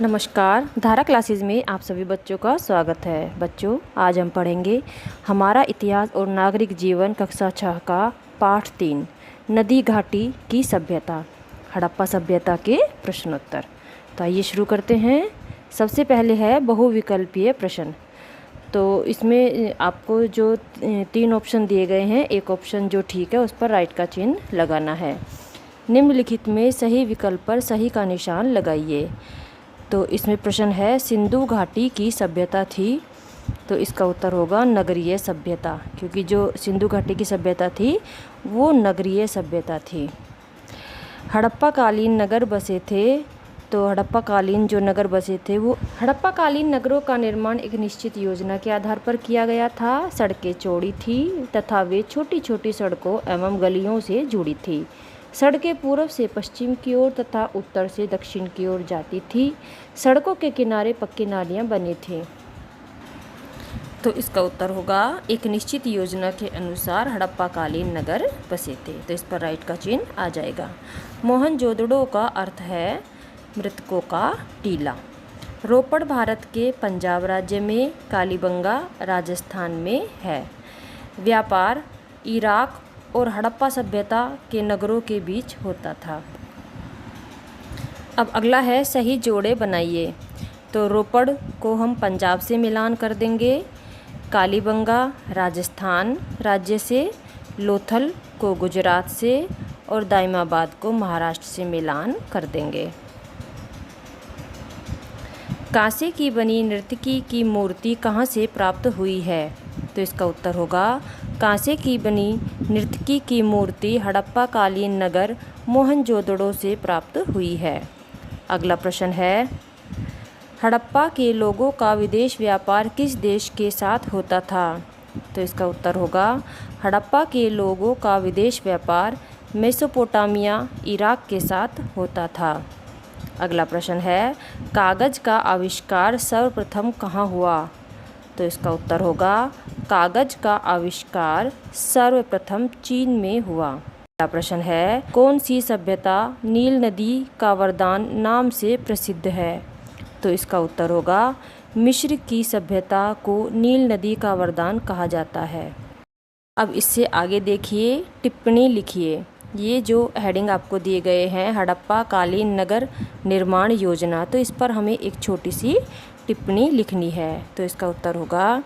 नमस्कार। धारा क्लासेस में आप सभी बच्चों का स्वागत है। बच्चों, आज हम पढ़ेंगे हमारा इतिहास और नागरिक जीवन कक्षा 6 का पाठ 3 नदी घाटी की सभ्यता, हड़प्पा सभ्यता के प्रश्नोत्तर। तो आइए शुरू करते हैं। सबसे पहले है बहुविकल्पीय प्रश्न। तो इसमें आपको जो 3 ऑप्शन दिए गए हैं, एक ऑप्शन जो ठीक है उस पर राइट का चिन्ह लगाना है। निम्नलिखित में सही विकल्प पर सही का निशान लगाइए। तो इसमें प्रश्न है, सिंधु घाटी की सभ्यता थी, तो इसका उत्तर होगा नगरीय सभ्यता, क्योंकि जो सिंधु घाटी की सभ्यता थी वो नगरीय सभ्यता थी। हड़प्पा कालीन नगर बसे थे, तो हड़प्पा कालीन जो नगर बसे थे वो हड़प्पा कालीन नगरों का निर्माण एक निश्चित योजना के आधार पर किया गया था। सड़कें चौड़ी थी तथा वे छोटी छोटी सड़कों एवं गलियों से जुड़ी थी। सड़कें पूर्व से पश्चिम की ओर तथा उत्तर से दक्षिण की ओर जाती थी। सड़कों के किनारे पक्की नालियां बनी थीं। तो इसका उत्तर होगा एक निश्चित योजना के अनुसार हड़प्पा कालीन नगर बसे थे। तो इस पर राइट का चिन्ह आ जाएगा। मोहनजोदड़ो का अर्थ है मृतकों का टीला। रोपड़ भारत के पंजाब राज्य में, कालीबंगा राजस्थान में है। व्यापार इराक और हड़प्पा सभ्यता के नगरों के बीच होता था। अब अगला है सही जोड़े बनाइए। तो रोपड़ को हम पंजाब से मिलान कर देंगे, कालीबंगा राजस्थान राज्य से, लोथल को गुजरात से और दाइमाबाद को महाराष्ट्र से मिलान कर देंगे। कांसे की बनी नर्तकी की मूर्ति कहाँ से प्राप्त हुई है? तो इसका उत्तर होगा कांसे की बनी नर्तकी की मूर्ति हड़प्पा कालीन नगर मोहनजोदड़ो से प्राप्त हुई है। अगला प्रश्न है, हड़प्पा के लोगों का विदेश व्यापार किस देश के साथ होता था? तो इसका उत्तर होगा हड़प्पा के लोगों का विदेश व्यापार मेसोपोटामिया इराक के साथ होता था। अगला प्रश्न है, कागज़ का आविष्कार सर्वप्रथम कहाँ हुआ? तो इसका उत्तर होगा कागज़ का आविष्कार सर्वप्रथम चीन में हुआ। अगला प्रश्न है, कौन सी सभ्यता नील नदी का वरदान नाम से प्रसिद्ध है? तो इसका उत्तर होगा मिस्र की सभ्यता को नील नदी का वरदान कहा जाता है। अब इससे आगे देखिए, टिप्पणी लिखिए। ये जो हेडिंग आपको दिए गए हैं, हड़प्पा कालीन नगर निर्माण योजना, तो इस पर हमें एक छोटी सी टिप्पणी लिखनी है। तो इसका उत्तर होगा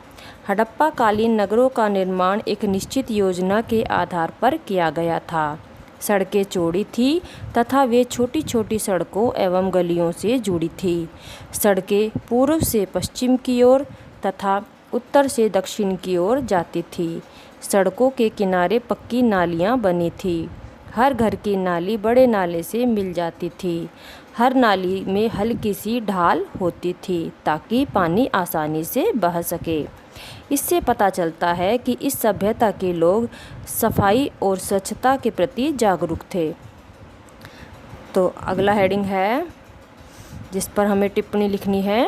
हड़प्पा कालीन नगरों का निर्माण एक निश्चित योजना के आधार पर किया गया था। सड़कें चौड़ी थी तथा वे छोटी छोटी सड़कों एवं गलियों से जुड़ी थी। सड़कें पूर्व से पश्चिम की ओर तथा उत्तर से दक्षिण की ओर जाती थी। सड़कों के किनारे पक्की नालियां बनी थी। हर घर की नाली बड़े नाले से मिल जाती थी। हर नाली में हल्की सी ढाल होती थी ताकि पानी आसानी से बह सके। इससे पता चलता है कि इस सभ्यता के लोग सफाई और स्वच्छता के प्रति जागरूक थे। तो अगला हेडिंग है जिस पर हमें टिप्पणी लिखनी है,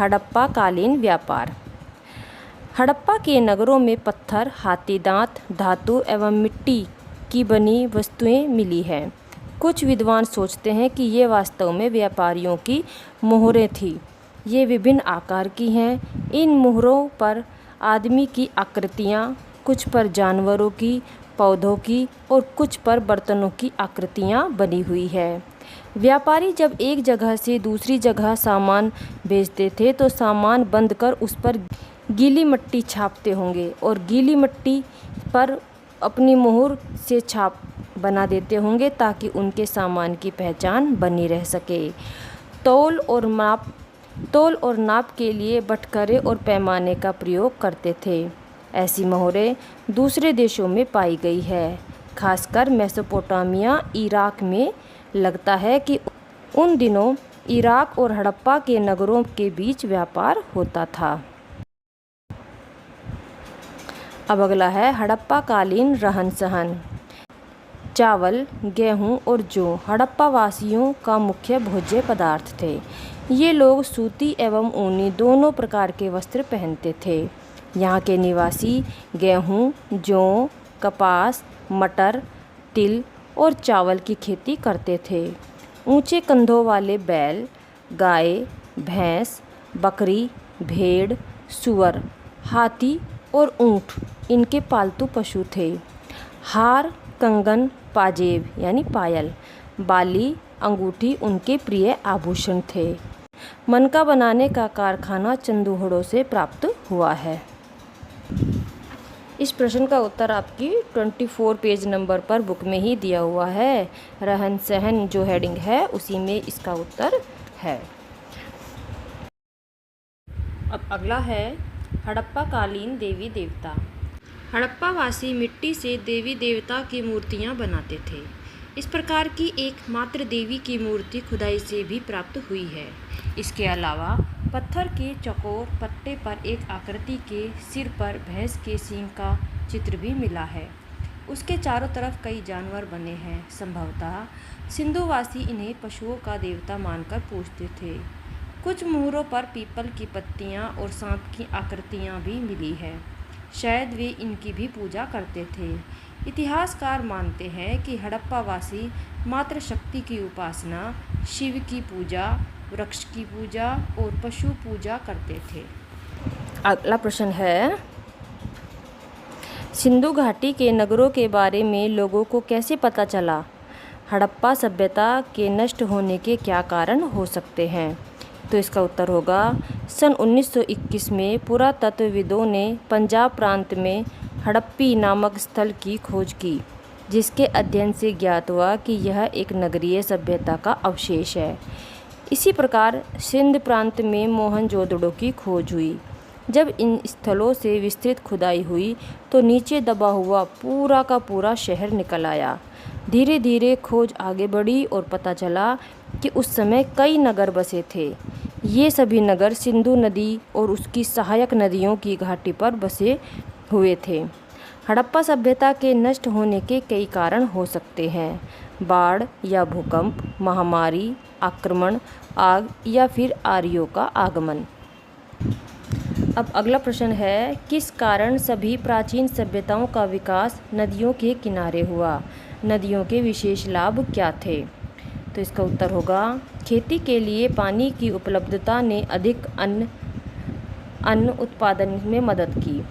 हड़प्पा कालीन व्यापार। हड़प्पा के नगरों में पत्थर, हाथी दांत, धातु एवं मिट्टी की बनी वस्तुएं मिली हैं। कुछ विद्वान सोचते हैं कि ये वास्तव में व्यापारियों की मोहरें थीं। ये विभिन्न आकार की हैं। इन मोहरों पर आदमी की आकृतियाँ, कुछ पर जानवरों की, पौधों की और कुछ पर बर्तनों की आकृतियाँ बनी हुई है। व्यापारी जब एक जगह से दूसरी जगह सामान बेचते थे तो सामान बंद कर उस पर गीली मिट्टी छापते होंगे और गीली मिट्टी पर अपनी मोहर से छाप बना देते होंगे ताकि उनके सामान की पहचान बनी रह सके। तौल और नाप के लिए बटखरे और पैमाने का प्रयोग करते थे। ऐसी मोहरें दूसरे देशों में पाई गई है, खासकर मेसोपोटामिया इराक में। लगता है कि उन दिनों इराक और हड़प्पा के नगरों के बीच व्यापार होता था। अब अगला है हड़प्पा कालीन रहन सहन। चावल, गेहूं और जौ हड़प्पा वासियों का मुख्य भोज्य पदार्थ थे। ये लोग सूती एवं ऊनी दोनों प्रकार के वस्त्र पहनते थे। यहाँ के निवासी गेहूं, जौ, कपास, मटर, तिल और चावल की खेती करते थे। ऊंचे कंधों वाले बैल गाय, भैंस, बकरी, भेड़, सूअर, हाथी और ऊँट इनके पालतू पशु थे। हार, कंगन, पाजेब यानी पायल, बाली, अंगूठी उनके प्रिय आभूषण थे। मनका बनाने का कारखाना चंदूहड़ों से प्राप्त हुआ है। इस प्रश्न का उत्तर आपकी 24 पेज नंबर पर बुक में ही दिया हुआ है। रहन सहन जो हेडिंग है उसी में इसका उत्तर है। अब अगला है हड़प्पा कालीन देवी देवता। हड़प्पा वासी मिट्टी से देवी देवता की मूर्तियां बनाते थे। इस प्रकार की एकमात्र देवी की मूर्ति खुदाई से भी प्राप्त हुई है। इसके अलावा पत्थर के चौकोर पट्टे पर एक आकृति के सिर पर भैंस के सींग का चित्र भी मिला है। उसके चारों तरफ कई जानवर बने हैं। संभवतः सिंधुवासी इन्हें पशुओं का देवता मानकर पूजते थे। कुछ मुहरों पर पीपल की पत्तियां और सांप की आकृतियां भी मिली है। शायद वे इनकी भी पूजा करते थे। इतिहासकार मानते हैं कि हड़प्पावासी मात्र शक्ति की उपासना, शिव की पूजा, वृक्ष की पूजा और पशु पूजा करते थे। अगला प्रश्न है, सिंधु घाटी के नगरों के बारे में लोगों को कैसे पता चला? हड़प्पा सभ्यता के नष्ट होने के क्या कारण हो सकते हैं? तो इसका उत्तर होगा सन 1921 में पुरातत्वविदों ने पंजाब प्रांत में हड़प्पी नामक स्थल की खोज की, जिसके अध्ययन से ज्ञात हुआ कि यह एक नगरीय सभ्यता का अवशेष है। इसी प्रकार सिंध प्रांत में मोहनजोदड़ो की खोज हुई। जब इन स्थलों से विस्तृत खुदाई हुई तो नीचे दबा हुआ पूरा का पूरा शहर निकल आया। धीरे धीरे खोज आगे बढ़ी और पता चला कि उस समय कई नगर बसे थे। ये सभी नगर सिंधु नदी और उसकी सहायक नदियों की घाटी पर बसे हुए थे। हड़प्पा सभ्यता के नष्ट होने के कई कारण हो सकते हैं। बाढ़ या भूकंप, महामारी, आक्रमण, आग या फिर आर्यों का आगमन। अब अगला प्रश्न है, किस कारण सभी प्राचीन सभ्यताओं का विकास नदियों के किनारे हुआ? नदियों के विशेष लाभ क्या थे? तो इसका उत्तर होगा खेती के लिए पानी की उपलब्धता ने अधिक अन्न उत्पादन में मदद की।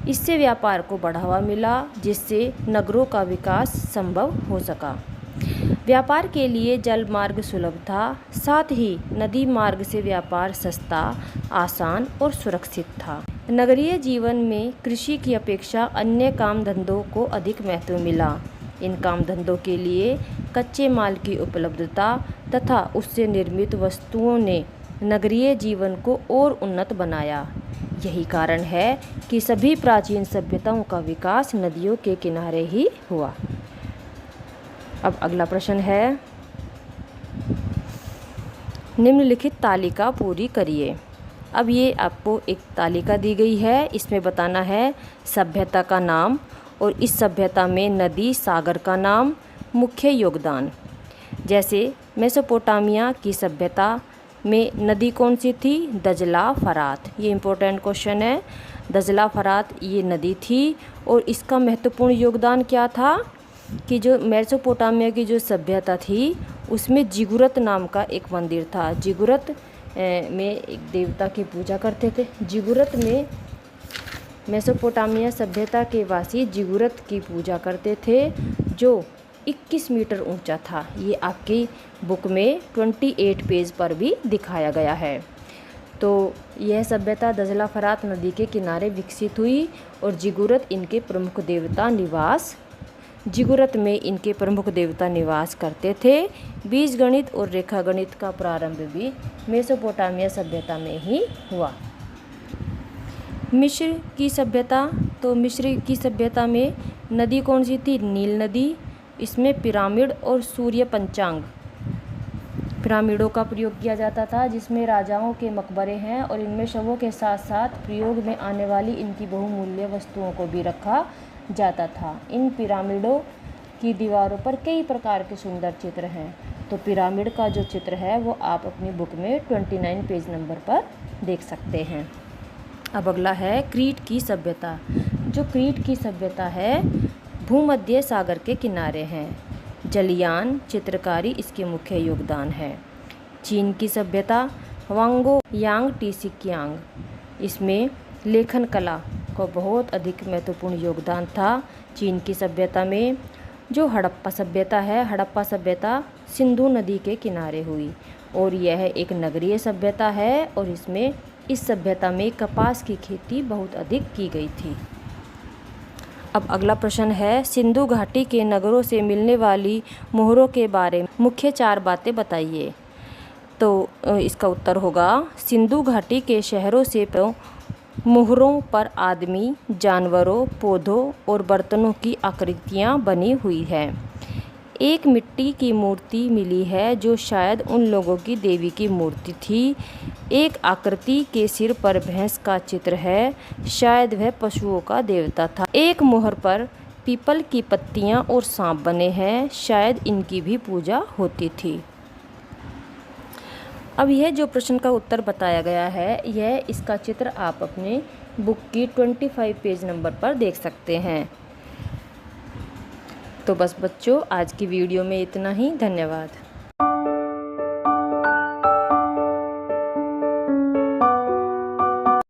इससे व्यापार को बढ़ावा मिला, जिससे नगरों का विकास संभव हो सका। व्यापार के लिए जल मार्ग सुलभ था, साथ ही नदी मार्ग से व्यापार सस्ता, आसान और सुरक्षित था। नगरीय जीवन में कृषि की अपेक्षा अन्य काम धंधों को अधिक महत्व मिला। इन काम धंधों के लिए कच्चे माल की उपलब्धता तथा उससे निर्मित वस्तुओं ने नगरीय जीवन को और उन्नत बनाया। यही कारण है कि सभी प्राचीन सभ्यताओं का विकास नदियों के किनारे ही हुआ। अब अगला प्रश्न है, निम्नलिखित तालिका पूरी करिए। अब ये आपको एक तालिका दी गई है, इसमें बताना है सभ्यता का नाम और इस सभ्यता में नदी सागर का नाम, मुख्य योगदान। जैसे मेसोपोटामिया की सभ्यता में नदी कौन सी थी? दजला फरात। ये इम्पोर्टेंट क्वेश्चन है। दजला फरात ये नदी थी और इसका महत्वपूर्ण योगदान क्या था कि जो मेसोपोटामिया की जो सभ्यता थी उसमें जिगुरत नाम का एक मंदिर था। जिगुरत में एक देवता की पूजा करते थे। जिगुरत में मेसोपोटामिया सभ्यता के वासी जिगुरत की पूजा करते थे, जो 21 मीटर ऊंचा था। ये आपकी बुक में 28 पेज पर भी दिखाया गया है। तो यह सभ्यता दजला फरात नदी के किनारे विकसित हुई और जिगुरत में इनके प्रमुख देवता निवास करते थे। बीजगणित और रेखागणित का प्रारंभ भी मेसोपोटामिया सभ्यता में ही हुआ। मिस्र की सभ्यता, तो मिस्र की सभ्यता में नदी कौन सी थी? नील नदी। इसमें पिरामिड और सूर्य पंचांग पिरामिडों का प्रयोग किया जाता था, जिसमें राजाओं के मकबरे हैं और इनमें शवों के साथ साथ प्रयोग में आने वाली इनकी बहुमूल्य वस्तुओं को भी रखा जाता था। इन पिरामिडों की दीवारों पर कई प्रकार के सुंदर चित्र हैं। तो पिरामिड का जो चित्र है वो आप अपनी बुक में 29 पेज नंबर पर देख सकते हैं। अब अगला है क्रीट की सभ्यता। जो क्रीट की सभ्यता है भूमध्य सागर के किनारे हैं। जलयान, चित्रकारी इसके मुख्य योगदान है। चीन की सभ्यता वांगो यांग टीसिक्यांग। इसमें लेखन कला को बहुत अधिक महत्वपूर्ण योगदान था चीन की सभ्यता में। जो हड़प्पा सभ्यता है, हड़प्पा सभ्यता सिंधु नदी के किनारे हुई और यह एक नगरीय सभ्यता है और इसमें इस सभ्यता में कपास की खेती बहुत अधिक की गई थी। अब अगला प्रश्न है, सिंधु घाटी के नगरों से मिलने वाली मोहरों के बारे में मुख्य 4 बातें बताइए। तो इसका उत्तर होगा, सिंधु घाटी के शहरों से मोहरों पर आदमी, जानवरों, पौधों और बर्तनों की आकृतियाँ बनी हुई है। एक मिट्टी की मूर्ति मिली है जो शायद उन लोगों की देवी की मूर्ति थी। एक आकृति के सिर पर भैंस का चित्र है, शायद वह पशुओं का देवता था। एक मोहर पर पीपल की पत्तियां और सांप बने हैं, शायद इनकी भी पूजा होती थी। अब यह जो प्रश्न का उत्तर बताया गया है, यह इसका चित्र आप अपने बुक की 25 पेज नंबर पर देख सकते हैं। तो बस बच्चों, आज की वीडियो में इतना ही। धन्यवाद।